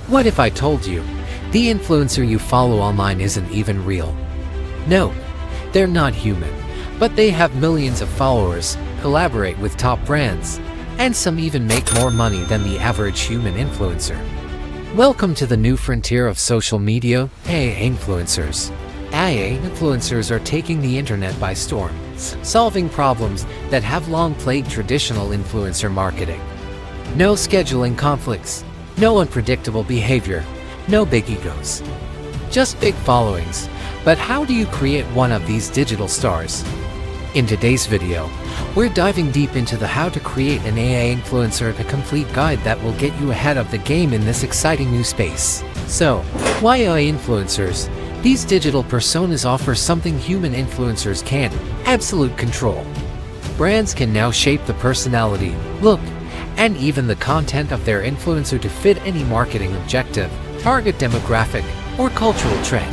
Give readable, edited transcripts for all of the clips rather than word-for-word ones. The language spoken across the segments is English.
What if I told you, the influencer you follow online isn't even real? No, they're not human, but they have millions of followers, collaborate with top brands, and some even make more money than the average human influencer. Welcome to the new frontier of social media, AI influencers. AI influencers are taking the internet by storm, solving problems that have long plagued traditional influencer marketing. No scheduling conflicts, no unpredictable behavior, no big egos. Just big followings. But how do you create one of these digital stars? In today's video, we're diving deep into the how to create an AI influencer, a complete guide that will get you ahead of the game in this exciting new space. So, why AI influencers? These digital personas offer something human influencers can't: absolute control. Brands can now shape the personality, look, and even the content of their influencer to fit any marketing objective, target demographic, or cultural trend.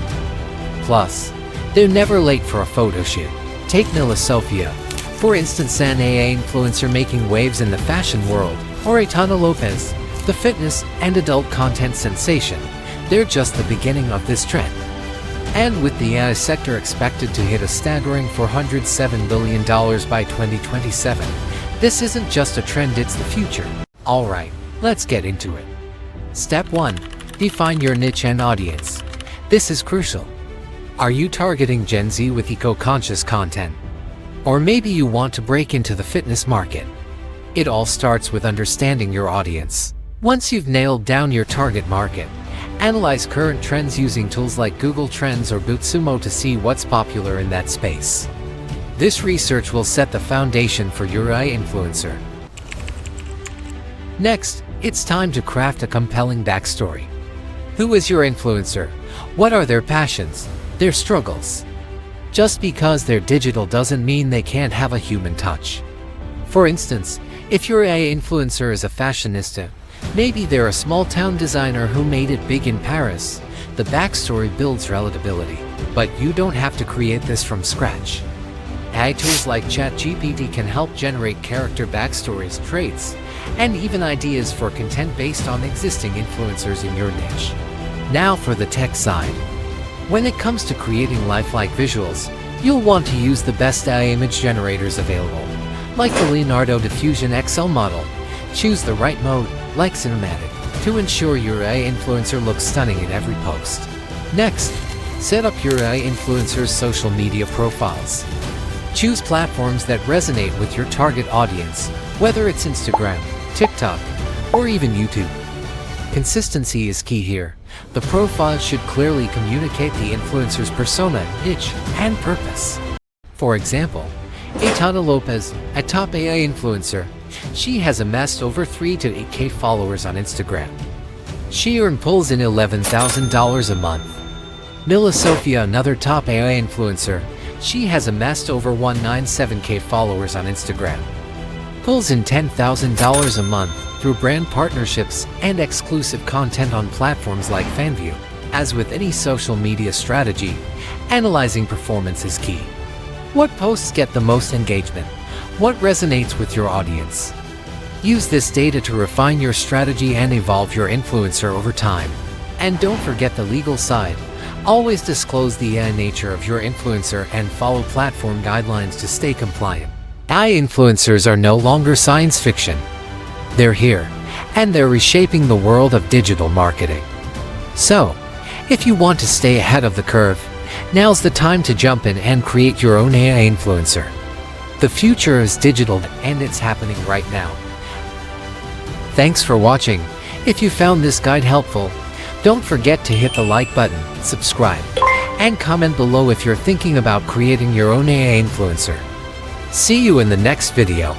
Plus, they're never late for a photo shoot. Take Nila Sofia, for instance, an AI influencer making waves in the fashion world, or Aitana Lopez, the fitness and adult content sensation. They're just the beginning of this trend. And with the AI sector expected to hit a staggering $407 billion by 2027, this isn't just a trend, it's the future. Alright, let's get into it. Step 1. Define your niche and audience. This is crucial. Are you targeting Gen Z with eco-conscious content? Or maybe you want to break into the fitness market? It all starts with understanding your audience. Once you've nailed down your target market, analyze current trends using tools like Google Trends or BuzzSumo to see what's popular in that space. This research will set the foundation for your AI influencer. Next, it's time to craft a compelling backstory. Who is your influencer? What are their passions, their struggles? Just because they're digital doesn't mean they can't have a human touch. For instance, if your AI influencer is a fashionista, maybe they're a small-town designer who made it big in Paris. The backstory builds relatability, but you don't have to create this from scratch. AI tools like ChatGPT can help generate character backstories, traits, and even ideas for content based on existing influencers in your niche. Now for the tech side. When it comes to creating lifelike visuals, you'll want to use the best AI image generators available, like the Leonardo Diffusion XL model. Choose the right mode, like cinematic, to ensure your AI influencer looks stunning in every post. Next, set up your AI influencer's social media profiles. Choose platforms that resonate with your target audience, whether it's Instagram, TikTok, or even YouTube. Consistency is key here. The profile should clearly communicate the influencer's persona, niche, and purpose. For example, Aitana Lopez, a top AI influencer, she has amassed over 3 to 8K followers on Instagram. She pulls in $11,000 a month. Nila Sofia, another top AI influencer, she has amassed over 197K followers on Instagram. Pulls in $10,000 a month through brand partnerships and exclusive content on platforms like FanView. As with any social media strategy, analyzing performance is key. What posts get the most engagement? What resonates with your audience? Use this data to refine your strategy and evolve your influencer over time. And don't forget the legal side. Always disclose the AI nature of your influencer and follow platform guidelines to stay compliant. AI influencers are no longer science fiction. They're here, and they're reshaping the world of digital marketing. So, if you want to stay ahead of the curve, now's the time to jump in and create your own AI influencer. The future is digital, and it's happening right now. Thanks for watching. If you found this guide helpful, don't forget to hit the like button, subscribe, and comment below if you're thinking about creating your own AI influencer. See you in the next video.